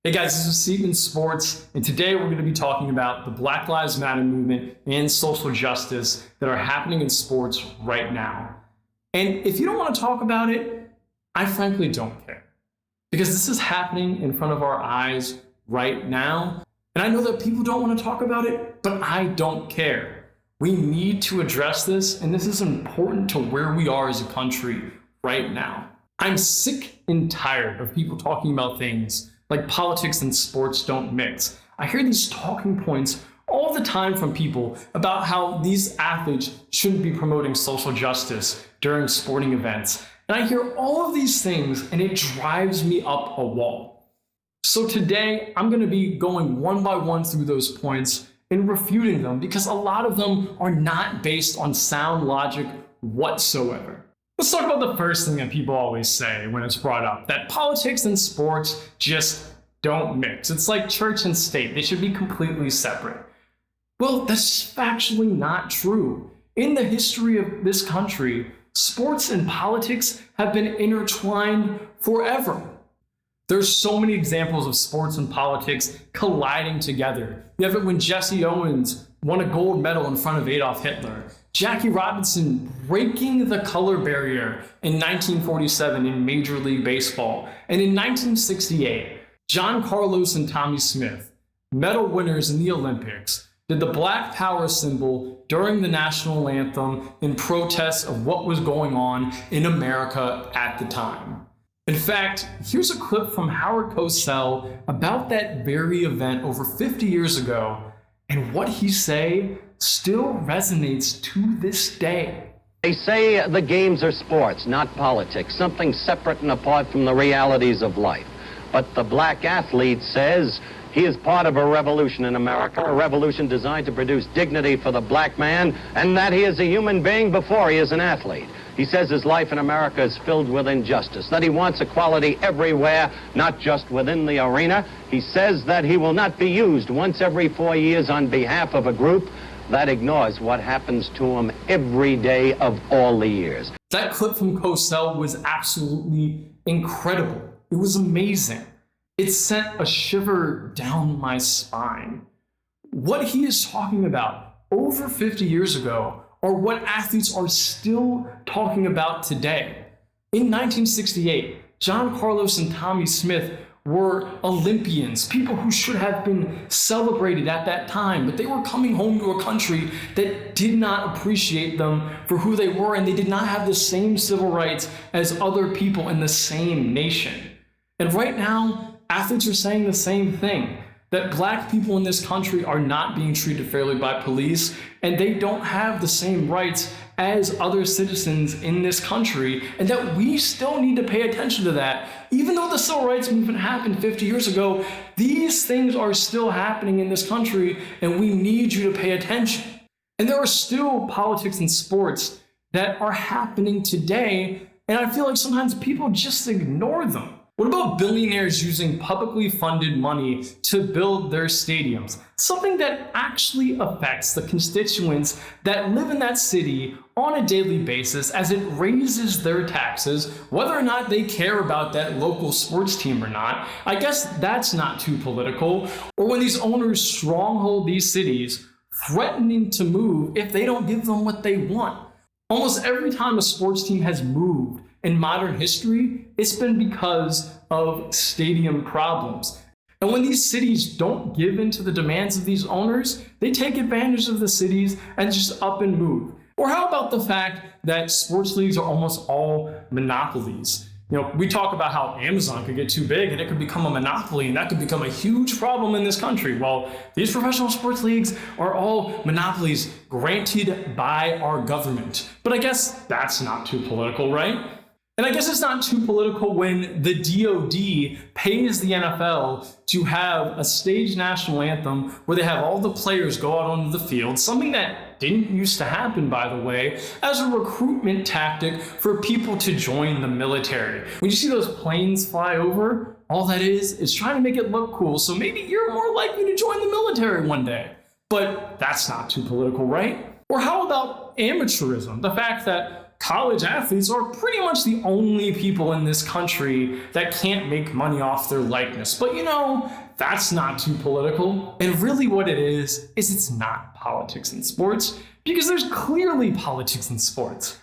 Hey guys, this is Seaton Sports, and today we're going to be talking about the Black Lives Matter movement and social justice that are happening in sports right now. And if you don't want to talk about it, I frankly don't care. Because this is happening in front of our eyes right now. And I know that people don't want to talk about it, but I don't care. We need to address this, and this is important to where we are as a country right now. I'm sick and tired of people talking about things like politics and sports don't mix. I hear these talking points all the time from people about how these athletes shouldn't be promoting social justice during sporting events. And I hear all of these things and it drives me up a wall. So today I'm going to be going one by one through those points and refuting them because a lot of them are not based on sound logic whatsoever. Let's talk about the first thing that people always say when it's brought up, that politics and sports just don't mix. It's like church and state. They should be completely separate. Well, that's factually not true. In the history of this country, sports and politics have been intertwined forever. There's so many examples of sports and politics colliding together. You have it when Jesse Owens won a gold medal in front of Adolf Hitler. Jackie Robinson breaking the color barrier in 1947 in Major League Baseball. And in 1968, John Carlos and Tommy Smith, medal winners in the Olympics, did the Black Power symbol during the national anthem in protest of what was going on in America at the time. In fact, here's a clip from Howard Cosell about that very event over 50 years ago, and what he say still resonates to this day. They say the games are sports, not politics, something separate and apart from the realities of life. But the black athlete says he is part of a revolution in America, a revolution designed to produce dignity for the black man, and that he is a human being before he is an athlete. He says his life in America is filled with injustice, that he wants equality everywhere, not just within the arena. He says that he will not be used once every 4 years on behalf of a group that ignores what happens to him every day of all the years. That clip from Cosell was absolutely incredible. It was amazing. It sent a shiver down my spine. What he is talking about over 50 years ago are what athletes are still talking about today. In 1968, John Carlos and Tommy Smith were Olympians, people who should have been celebrated at that time, but they were coming home to a country that did not appreciate them for who they were, and they did not have the same civil rights as other people in the same nation. And right now, athletes are saying the same thing, that black people in this country are not being treated fairly by police, and they don't have the same rights as other citizens in this country, and that we still need to pay attention to that. Even though the civil rights movement happened 50 years ago, these things are still happening in this country, and we need you to pay attention. And there are still politics and sports that are happening today, and I feel like sometimes people just ignore them. What about billionaires using publicly funded money to build their stadiums? Something that actually affects the constituents that live in that city on a daily basis as it raises their taxes, whether or not they care about that local sports team or not. I guess that's not too political. Or when these owners stronghold these cities, threatening to move if they don't give them what they want. Almost every time a sports team has moved in modern history, it's been because of stadium problems. And when these cities don't give in to the demands of these owners, they take advantage of the cities and just up and move. Or how about the fact that sports leagues are almost all monopolies? You know, we talk about how Amazon could get too big and it could become a monopoly, and that could become a huge problem in this country. Well, these professional sports leagues are all monopolies granted by our government. But I guess that's not too political, right? And I guess it's not too political when the DOD pays the NFL to have a staged national anthem where they have all the players go out onto the field, something that didn't used to happen, by the way, as a recruitment tactic for people to join the military. When you see those planes fly over, all that is trying to make it look cool, so maybe you're more likely to join the military one day. But that's not too political, right? Or how about amateurism? The fact that college athletes are pretty much the only people in this country that can't make money off their likeness. But that's not too political. And really what it is it's not politics in sports, because there's clearly politics in sports.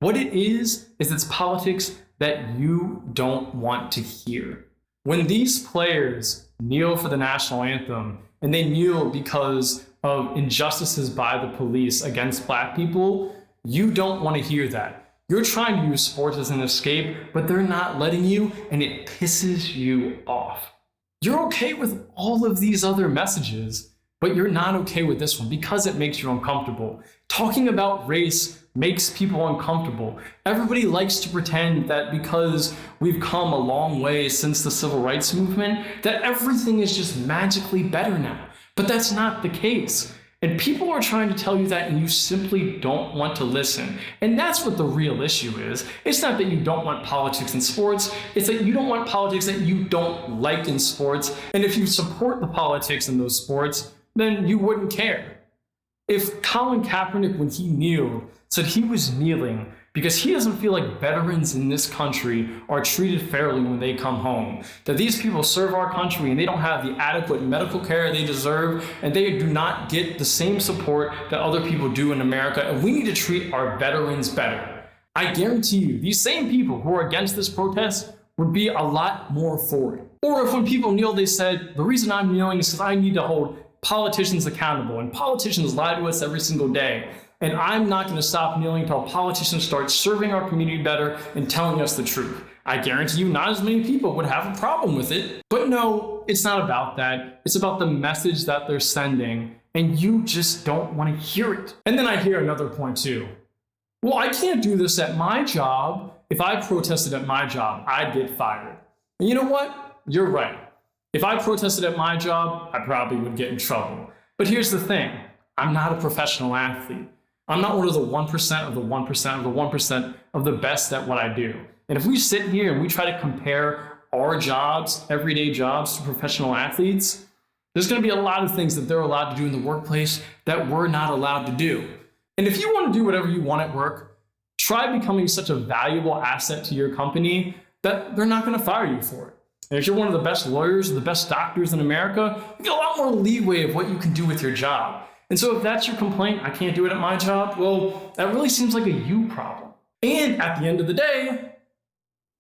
What it is it's politics that you don't want to hear. When these players kneel for the national anthem, and they kneel because of injustices by the police against Black people, you don't want to hear that. You're trying to use sports as an escape, but they're not letting you, and it pisses you off. You're okay with all of these other messages, but you're not okay with this one because it makes you uncomfortable. Talking about race makes people uncomfortable. Everybody likes to pretend that because we've come a long way since the civil rights movement, that everything is just magically better now. But that's not the case. And people are trying to tell you that, and you simply don't want to listen. And that's what the real issue is. It's not that you don't want politics in sports. It's that you don't want politics that you don't like in sports. And if you support the politics in those sports, then you wouldn't care. If Colin Kaepernick, when he kneeled, said he was kneeling because he doesn't feel like veterans in this country are treated fairly when they come home, that these people serve our country and they don't have the adequate medical care they deserve, and they do not get the same support that other people do in America, and we need to treat our veterans better. I guarantee you, these same people who are against this protest would be a lot more for it. Or if when people kneel, they said, the reason I'm kneeling is because I need to hold politicians accountable, and politicians lie to us every single day. And I'm not going to stop kneeling until politicians start serving our community better and telling us the truth. I guarantee you not as many people would have a problem with it. But no, it's not about that. It's about the message that they're sending, and you just don't want to hear it. And then I hear another point too. Well, I can't do this at my job. If I protested at my job, I'd get fired. And you know what? You're right. If I protested at my job, I probably would get in trouble. But here's the thing. I'm not a professional athlete. I'm not one of the 1% of the 1% of the 1% of the best at what I do. And if we sit here and we try to compare our jobs, everyday jobs, to professional athletes, there's going to be a lot of things that they're allowed to do in the workplace that we're not allowed to do. And if you want to do whatever you want at work, try becoming such a valuable asset to your company that they're not going to fire you for it. And if you're one of the best lawyers or the best doctors in America, you get a lot more leeway of what you can do with your job. And so if that's your complaint, I can't do it at my job, well, that really seems like a you problem. And at the end of the day,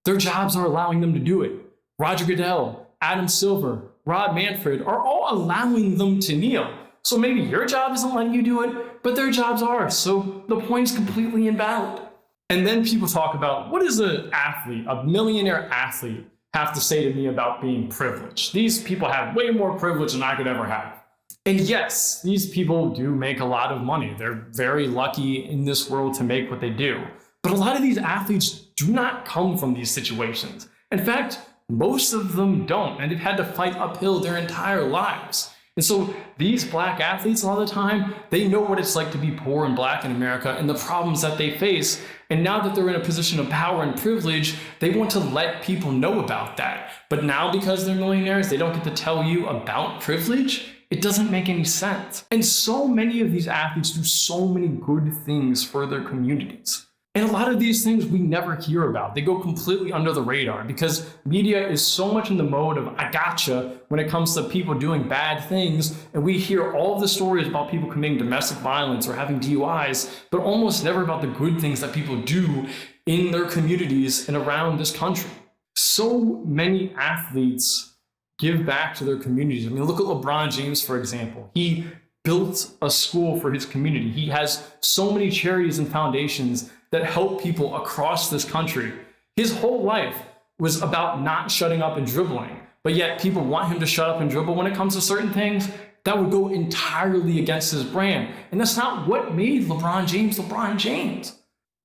their jobs are allowing them to do it. Roger Goodell, Adam Silver, Rob Manfred are all allowing them to kneel. So maybe your job isn't letting you do it, but their jobs are. So the point is completely invalid. And then people talk about, what does an athlete, a millionaire athlete, have to say to me about being privileged? These people have way more privilege than I could ever have. And yes, these people do make a lot of money. They're very lucky in this world to make what they do. But a lot of these athletes do not come from these situations. In fact, most of them don't, and they've had to fight uphill their entire lives. And so these Black athletes, a lot of the time, they know what it's like to be poor and Black in America and the problems that they face. And now that they're in a position of power and privilege, they want to let people know about that. But now because they're millionaires, they don't get to tell you about privilege. It doesn't make any sense. And so many of these athletes do so many good things for their communities. And a lot of these things we never hear about. They go completely under the radar because media is so much in the mode of I gotcha when it comes to people doing bad things. And we hear all of the stories about people committing domestic violence or having DUIs, but almost never about the good things that people do in their communities and around this country. So many athletes give back to their communities. I mean, look at LeBron James, for example. He built a school for his community. He has so many charities and foundations that help people across this country. His whole life was about not shutting up and dribbling, but yet people want him to shut up and dribble when it comes to certain things that would go entirely against his brand. And that's not what made LeBron James LeBron James.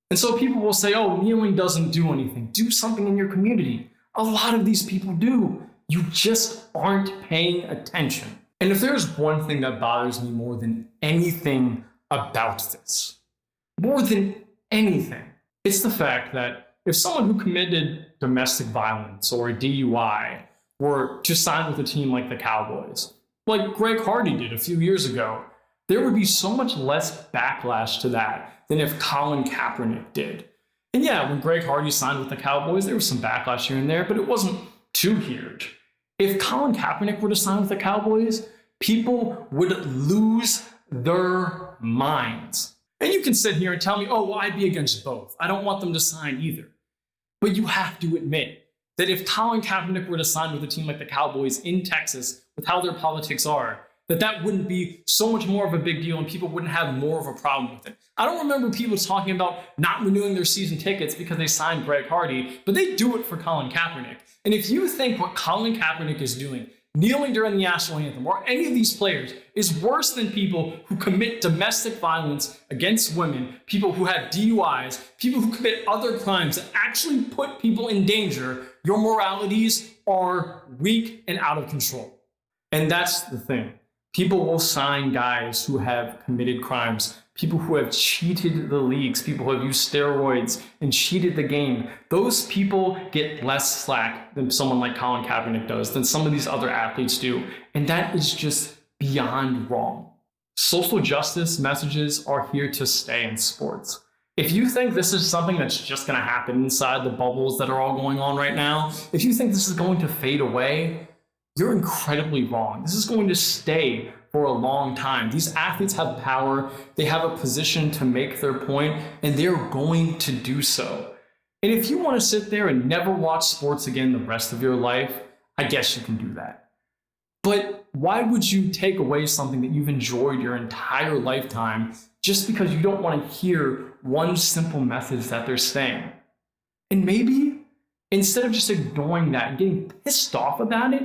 And so people will say, oh, kneeling doesn't do anything. Do something in your community. A lot of these people do. You just aren't paying attention. And if there's one thing that bothers me more than anything about this, more than anything, it's the fact that if someone who committed domestic violence or a DUI were to sign with a team like the Cowboys, like Greg Hardy did a few years ago, there would be so much less backlash to that than if Colin Kaepernick did. And yeah, when Greg Hardy signed with the Cowboys, there was some backlash here and there, but it wasn't too huge. If Colin Kaepernick were to sign with the Cowboys, people would lose their minds. And you can sit here and tell me, oh, well, I'd be against both. I don't want them to sign either. But you have to admit that if Colin Kaepernick were to sign with a team like the Cowboys in Texas, with how their politics are, that wouldn't be so much more of a big deal and people wouldn't have more of a problem with it. I don't remember people talking about not renewing their season tickets because they signed Greg Hardy, but they do it for Colin Kaepernick. And if you think what Colin Kaepernick is doing, kneeling during the national anthem, or any of these players, is worse than people who commit domestic violence against women, people who have DUIs, people who commit other crimes that actually put people in danger, your moralities are weak and out of control. And that's the thing. People will sign guys who have committed crimes, people who have cheated the leagues, people who have used steroids and cheated the game. Those people get less slack than someone like Colin Kaepernick does, than some of these other athletes do. And that is just beyond wrong. Social justice messages are here to stay in sports. If you think this is something that's just going to happen inside the bubbles that are all going on right now, if you think this is going to fade away, you're incredibly wrong. This is going to stay for a long time. These athletes have power, they have a position to make their point, and they're going to do so. And if you want to sit there and never watch sports again the rest of your life, I guess you can do that. But why would you take away something that you've enjoyed your entire lifetime just because you don't want to hear one simple message that they're saying? And maybe instead of just ignoring that and getting pissed off about it,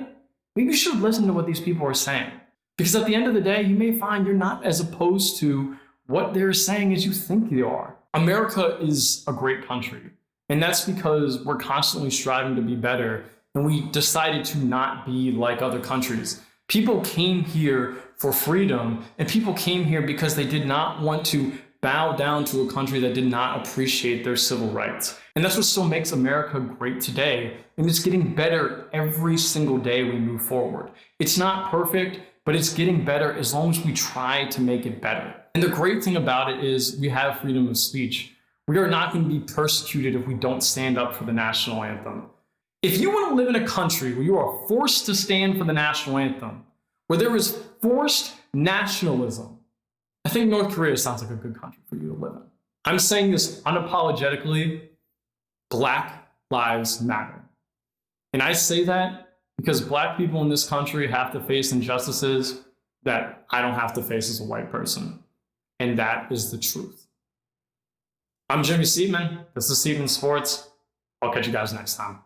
maybe you should listen to what these people are saying. Because at the end of the day, you may find you're not as opposed to what they're saying as you think you are. America is a great country. And that's because we're constantly striving to be better. And we decided to not be like other countries. People came here for freedom. And people came here because they did not want to bow down to a country that did not appreciate their civil rights. And that's what still makes America great today. And it's getting better every single day we move forward. It's not perfect, but it's getting better as long as we try to make it better. And the great thing about it is we have freedom of speech. We are not going to be persecuted if we don't stand up for the national anthem. If you want to live in a country where you are forced to stand for the national anthem, where there is forced nationalism, I think North Korea sounds like a good country for you to live in. I'm saying this unapologetically. Black lives matter. And I say that because Black people in this country have to face injustices that I don't have to face as a white person. And that is the truth. I'm Jimmy Seidman. This is Seidman Sports. I'll catch you guys next time.